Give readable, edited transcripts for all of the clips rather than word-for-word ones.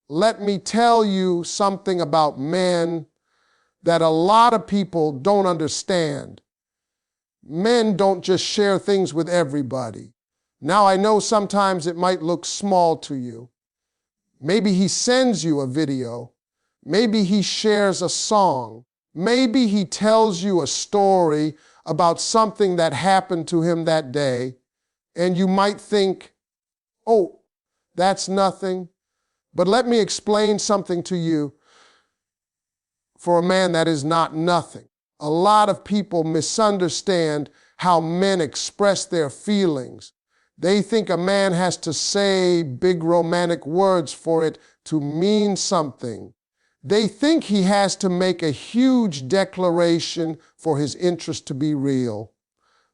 let me tell you something about men that a lot of people don't understand. Men don't just share things with everybody. Now, I know sometimes it might look small to you. Maybe he sends you a video. Maybe he shares a song. Maybe he tells you a story about something that happened to him that day, and you might think, oh, that's nothing. But let me explain something to you. For a man, that is not nothing. A lot of people misunderstand how men express their feelings. They think a man has to say big romantic words for it to mean something. They think he has to make a huge declaration for his interest to be real.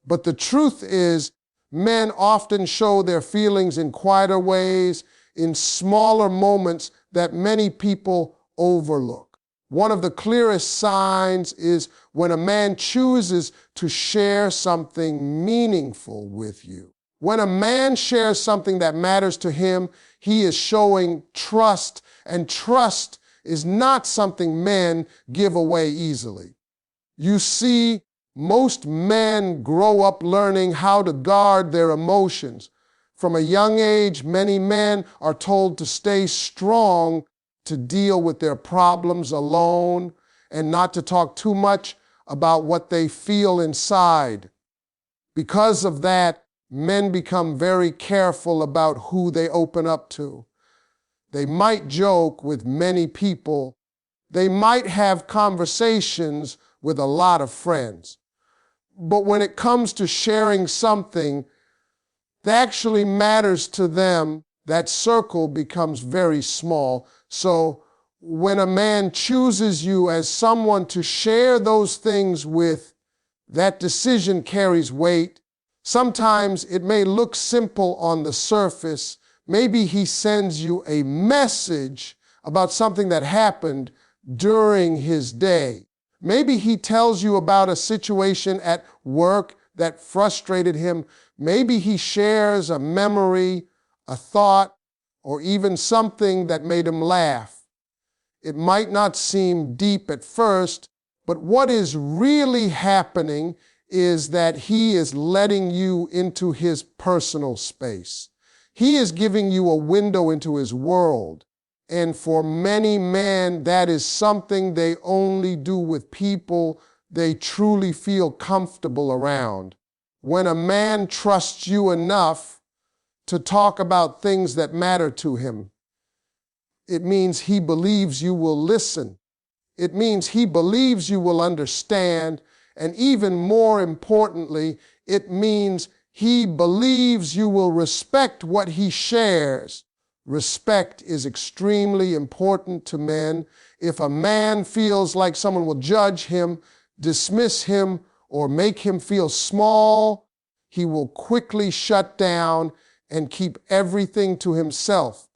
But the truth is, men often show their feelings in quieter ways, in smaller moments that many people overlook. One of the clearest signs is when a man chooses to share something meaningful with you. When a man shares something that matters to him, he is showing trust, and trust is not something men give away easily. You see, most men grow up learning how to guard their emotions. From a young age, many men are told to stay strong, to deal with their problems alone, and not to talk too much about what they feel inside. Because of that, men become very careful about who they open up to. They might joke with many people. They might have conversations with a lot of friends. But when it comes to sharing something that actually matters to them, that circle becomes very small. So when a man chooses you as someone to share those things with, that decision carries weight. Sometimes it may look simple on the surface. Maybe he sends you a message about something that happened during his day. Maybe he tells you about a situation at work that frustrated him. Maybe he shares a memory, a thought, or even something that made him laugh. It might not seem deep at first, but what is really happening is that he is letting you into his personal space. He is giving you a window into his world. And for many men, that is something they only do with people they truly feel comfortable around. When a man trusts you enough to talk about things that matter to him, it means he believes you will listen. It means he believes you will understand. And even more importantly, it means he believes you will respect what he shares. Respect is extremely important to men. If a man feels like someone will judge him, dismiss him, or make him feel small, he will quickly shut down and keep everything to himself.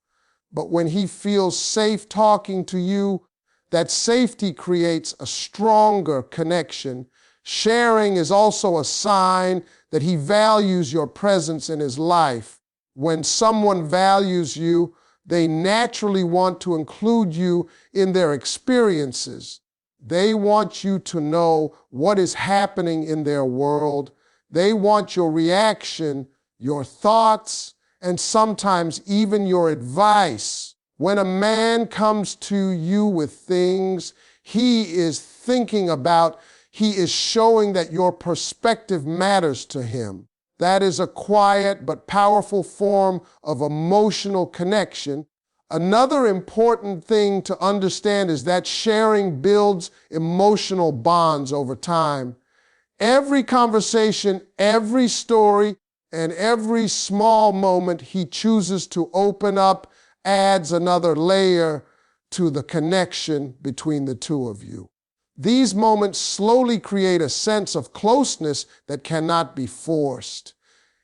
But when he feels safe talking to you, that safety creates a stronger connection. Sharing is also a sign that he values your presence in his life. When someone values you, they naturally want to include you in their experiences. They want you to know what is happening in their world. They want your reaction, your thoughts, and sometimes even your advice. When a man comes to you with things he is thinking about, he is showing that your perspective matters to him. That is a quiet but powerful form of emotional connection. Another important thing to understand is that sharing builds emotional bonds over time. Every conversation, every story, and every small moment he chooses to open up adds another layer to the connection between the two of you. These moments slowly create a sense of closeness that cannot be forced.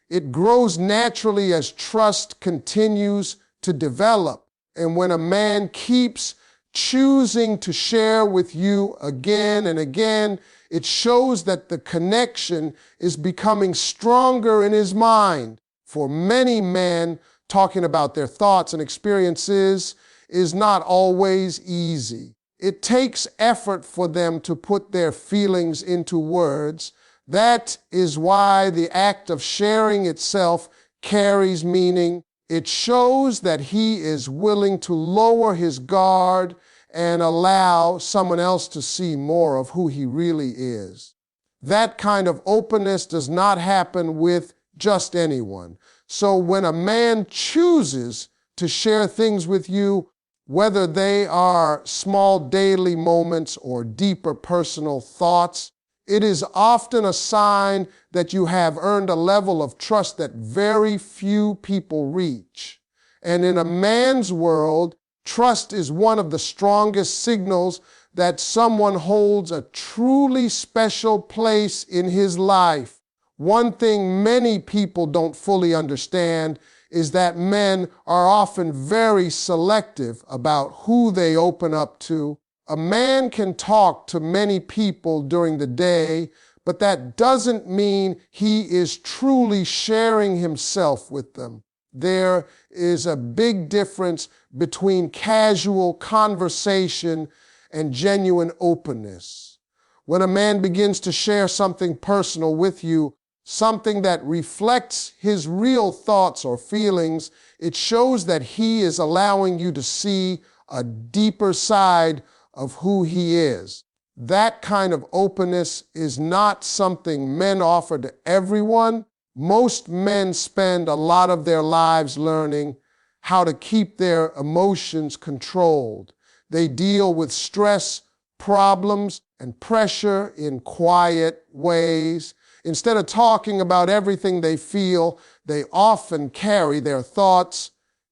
It grows naturally as trust continues to develop. And when a man keeps choosing to share with you again and again, it shows that the connection is becoming stronger in his mind. For many men, talking about their thoughts and experiences is not always easy. It takes effort for them to put their feelings into words. That is why the act of sharing itself carries meaning. It shows that he is willing to lower his guard and allow someone else to see more of who he really is. That kind of openness does not happen with just anyone. So when a man chooses to share things with you, whether they are small daily moments or deeper personal thoughts, it is often a sign that you have earned a level of trust that very few people reach. And in a man's world, trust is one of the strongest signals that someone holds a truly special place in his life. One thing many people don't fully understand is that men are often very selective about who they open up to. A man can talk to many people during the day, but that doesn't mean he is truly sharing himself with them. There is a big difference between casual conversation and genuine openness. When a man begins to share something personal with you, something that reflects his real thoughts or feelings, it shows that he is allowing you to see a deeper side of who he is. That kind of openness is not something men offer to everyone. Most men spend a lot of their lives learning how to keep their emotions controlled. They deal with stress, problems, and pressure in quiet ways. Instead of talking about everything they feel, they often carry their thoughts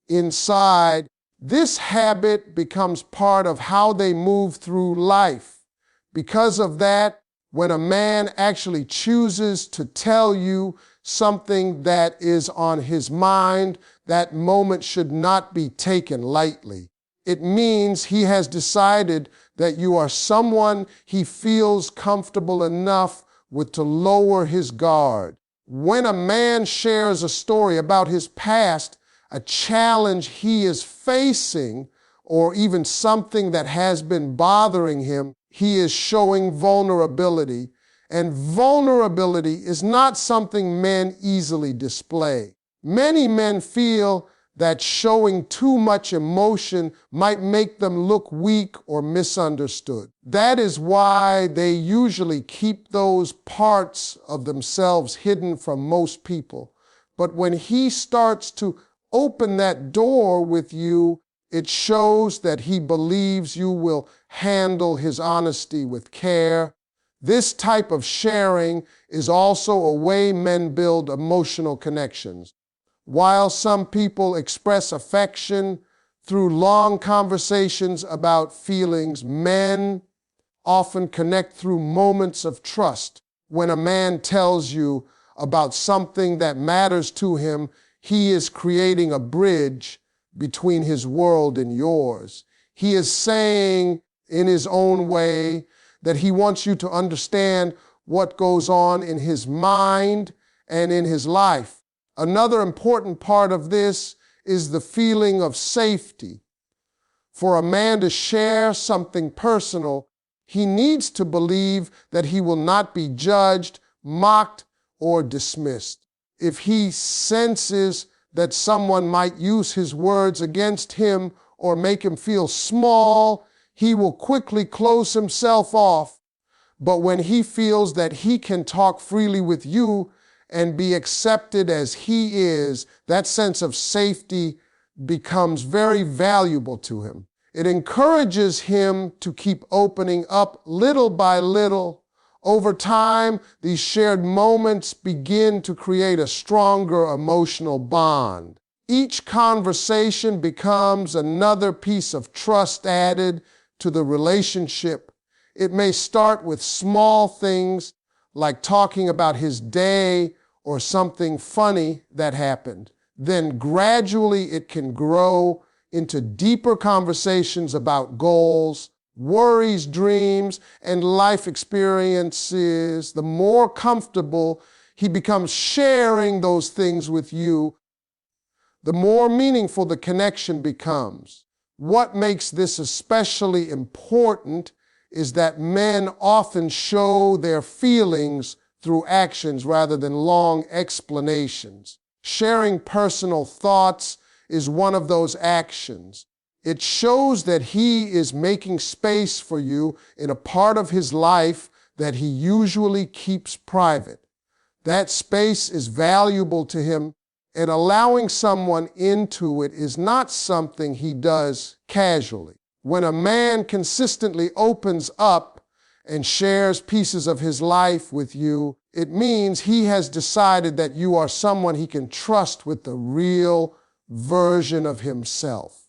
inside. This habit becomes part of how they move through life. Because of that, when a man actually chooses to tell you something that is on his mind, that moment should not be taken lightly. It means he has decided that you are someone he feels comfortable enough with to lower his guard. When a man shares a story about his past, a challenge he is facing, or even something that has been bothering him, he is showing vulnerability. And vulnerability is not something men easily display. Many men feel that showing too much emotion might make them look weak or misunderstood. That is why they usually keep those parts of themselves hidden from most people. But when he starts to open that door with you, it shows that he believes you will handle his honesty with care. This type of sharing is also a way men build emotional connections. While some people express affection through long conversations about feelings, men often connect through moments of trust. When a man tells you about something that matters to him, he is creating a bridge between his world and yours. He is saying in his own way that he wants you to understand what goes on in his mind and in his life. Another important part of this is the feeling of safety. For a man to share something personal, he needs to believe that he will not be judged, mocked, or dismissed. If he senses that someone might use his words against him or make him feel small, he will quickly close himself off. But when he feels that he can talk freely with you and be accepted as he is, that sense of safety becomes very valuable to him. It encourages him to keep opening up little by little. Over time, these shared moments begin to create a stronger emotional bond. Each conversation becomes another piece of trust added to the relationship. It may start with small things like talking about his day or something funny that happened. Then gradually it can grow into deeper conversations about goals, worries, dreams, and life experiences. The more comfortable he becomes sharing those things with you, the more meaningful the connection becomes. What makes this especially important is that men often show their feelings through actions rather than long explanations. Sharing personal thoughts is one of those actions. It shows that he is making space for you in a part of his life that he usually keeps private. That space is valuable to him, and allowing someone into it is not something he does casually. When a man consistently opens up and shares pieces of his life with you, it means he has decided that you are someone he can trust with the real version of himself.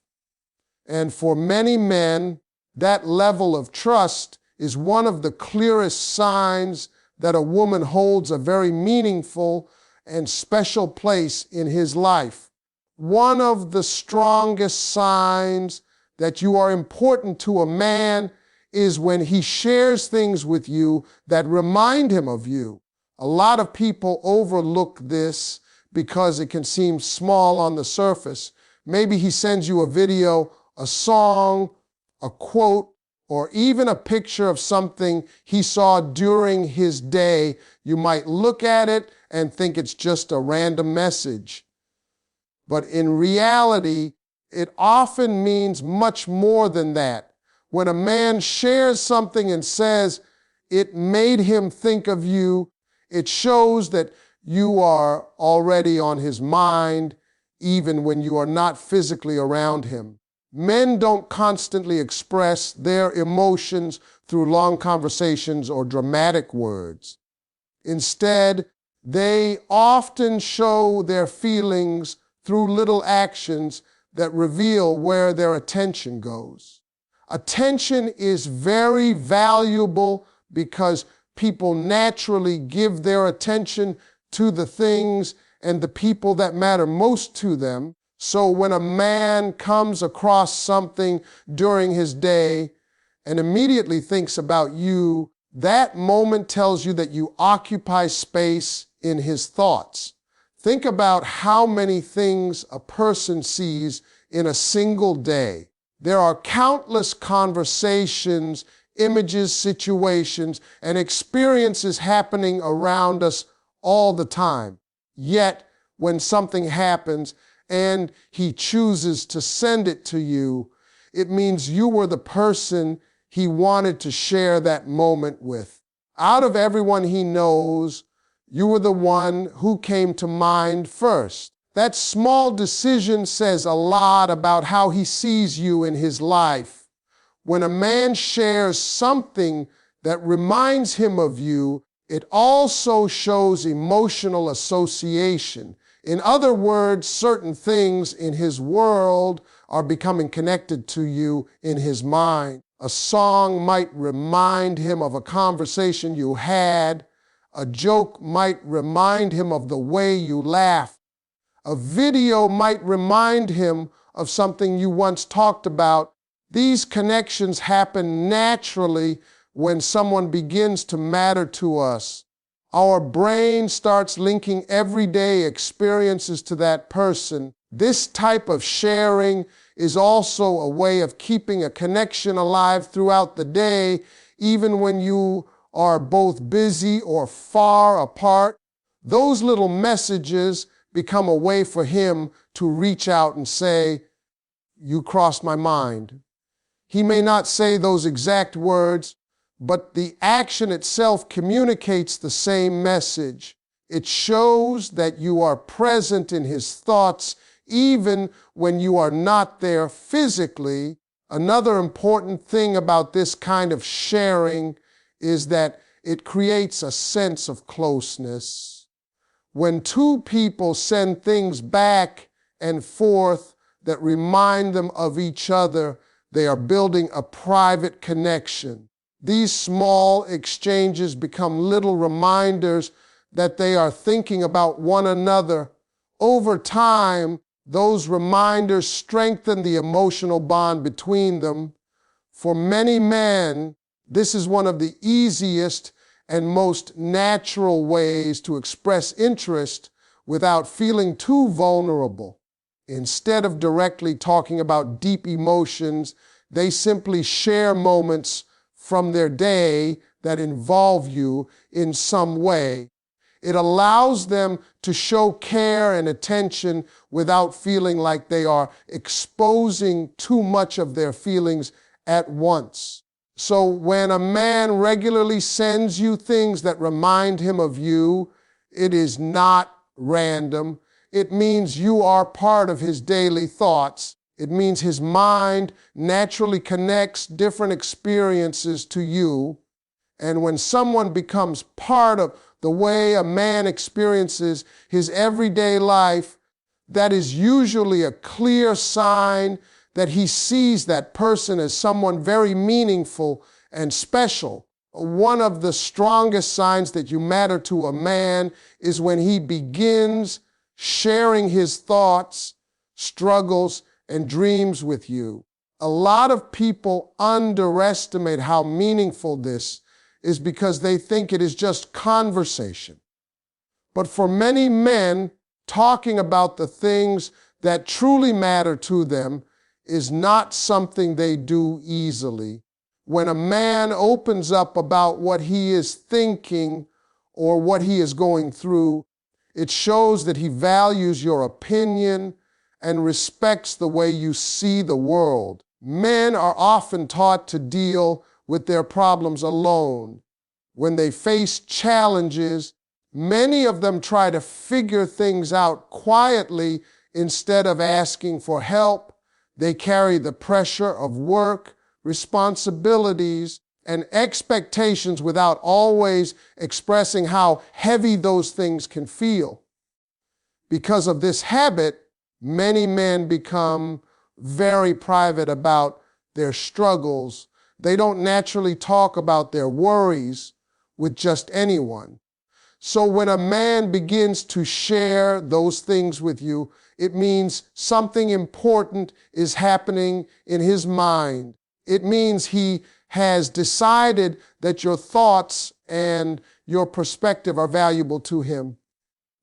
And for many men, that level of trust is one of the clearest signs that a woman holds a very meaningful and special place in his life. One of the strongest signs that you are important to a man is when he shares things with you that remind him of you. A lot of people overlook this because it can seem small on the surface. Maybe he sends you a video, a song, a quote, or even a picture of something he saw during his day. You might look at it and think it's just a random message. But in reality, it often means much more than that. When a man shares something and says it made him think of you, it shows that you are already on his mind, even when you are not physically around him. Men don't constantly express their emotions through long conversations or dramatic words. Instead, they often show their feelings through little actions that reveal where their attention goes. Attention is very valuable because people naturally give their attention to the things and the people that matter most to them. So when a man comes across something during his day and immediately thinks about you, that moment tells you that you occupy space in his thoughts. Think about how many things a person sees in a single day. There are countless conversations, images, situations, and experiences happening around us all the time. Yet, when something happens and he chooses to send it to you, it means you were the person he wanted to share that moment with. Out of everyone he knows, you were the one who came to mind first. That small decision says a lot about how he sees you in his life. When a man shares something that reminds him of you, it also shows emotional association. In other words, certain things in his world are becoming connected to you in his mind. A song might remind him of a conversation you had. A joke might remind him of the way you laughed. A video might remind him of something you once talked about. These connections happen naturally when someone begins to matter to us. Our brain starts linking everyday experiences to that person. This type of sharing is also a way of keeping a connection alive throughout the day, even when you are both busy or far apart. Those little messages become a way for him to reach out and say, "You crossed my mind." He may not say those exact words, but the action itself communicates the same message. It shows that you are present in his thoughts, even when you are not there physically. Another important thing about this kind of sharing is that it creates a sense of closeness. When two people send things back and forth that remind them of each other, they are building a private connection. These small exchanges become little reminders that they are thinking about one another. Over time, those reminders strengthen the emotional bond between them. For many men, this is one of the easiest and most natural ways to express interest without feeling too vulnerable. Instead of directly talking about deep emotions, they simply share moments from their day that involve you in some way. It allows them to show care and attention without feeling like they are exposing too much of their feelings at once. So when a man regularly sends you things that remind him of you, it is not random. It means you are part of his daily thoughts. It means his mind naturally connects different experiences to you. And when someone becomes part of the way a man experiences his everyday life, that is usually a clear sign that he sees that person as someone very meaningful and special. One of the strongest signs that you matter to a man is when he begins sharing his thoughts, struggles, and dreams with you. A lot of people underestimate how meaningful this is because they think it is just conversation. But for many men, talking about the things that truly matter to them is not something they do easily. When a man opens up about what he is thinking or what he is going through, it shows that he values your opinion and respects the way you see the world. Men are often taught to deal with their problems alone. When they face challenges, many of them try to figure things out quietly instead of asking for help. They carry the pressure of work, responsibilities, and expectations without always expressing how heavy those things can feel. Because of this habit, many men become very private about their struggles. They don't naturally talk about their worries with just anyone. So when a man begins to share those things with you, it means something important is happening in his mind. It means he has decided that your thoughts and your perspective are valuable to him.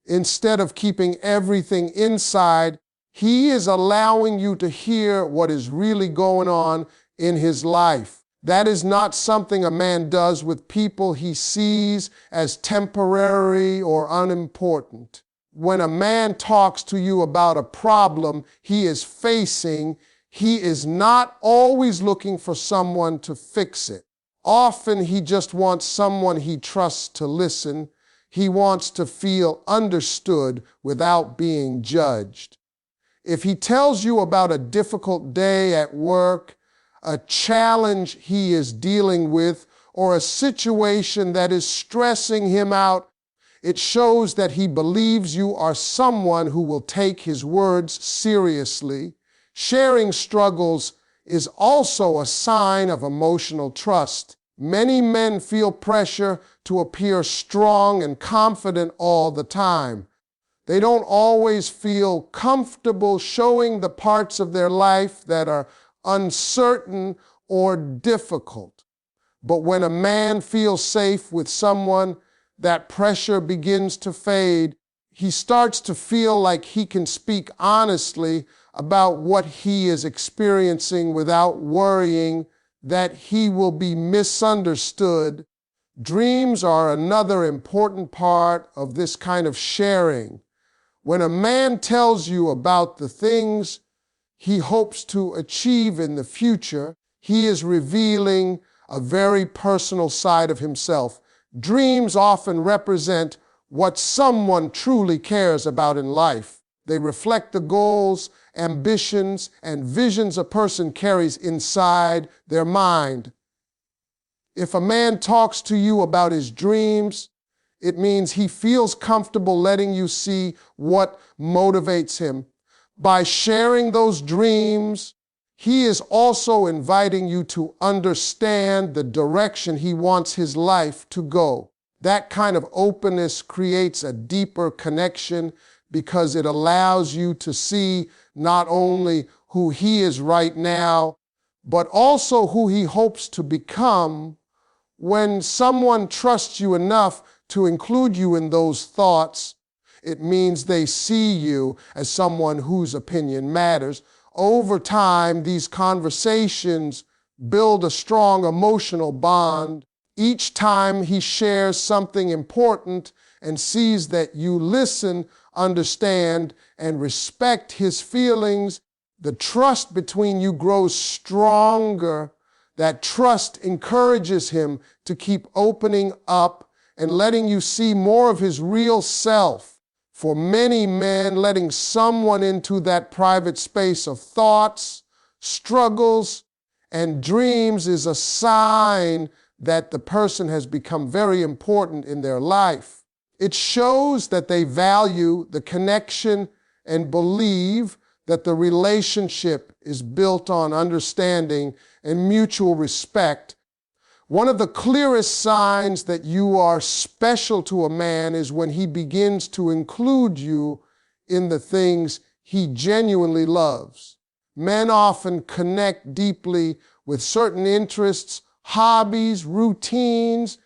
Instead of keeping everything inside, he is allowing you to hear what is really going on in his life. That is not something a man does with people he sees as temporary or unimportant. When a man talks to you about a problem he is facing, he is not always looking for someone to fix it. Often he just wants someone he trusts to listen. He wants to feel understood without being judged. If he tells you about a difficult day at work, a challenge he is dealing with, or a situation that is stressing him out, it shows that he believes you are someone who will take his words seriously. Sharing struggles is also a sign of emotional trust. Many men feel pressure to appear strong and confident all the time. They don't always feel comfortable showing the parts of their life that are uncertain or difficult. But when a man feels safe with someone, that pressure begins to fade. He starts to feel like he can speak honestly about what he is experiencing without worrying that he will be misunderstood. Dreams are another important part of this kind of sharing. When a man tells you about the things he hopes to achieve in the future, he is revealing a very personal side of himself. Dreams often represent what someone truly cares about in life. They reflect the goals, ambitions, and visions a person carries inside their mind. If a man talks to you about his dreams, it means he feels comfortable letting you see what motivates him. By sharing those dreams, he is also inviting you to understand the direction he wants his life to go. That kind of openness creates a deeper connection because it allows you to see not only who he is right now, but also who he hopes to become. When someone trusts you enough to include you in those thoughts, It means they see you as someone whose opinion matters. Over time, these conversations build a strong emotional bond. Each time he shares something important and sees that you listen, understand, and respect his feelings, the trust between you grows stronger. That trust encourages him to keep opening up and letting you see more of his real self. For many men, letting someone into that private space of thoughts, struggles, and dreams is a sign that the person has become very important in their life. It shows that they value the connection and believe that the relationship is built on understanding and mutual respect. One of the clearest signs that you are special to a man is when he begins to include you in the things he genuinely loves. Men often connect deeply with certain interests, hobbies, routines,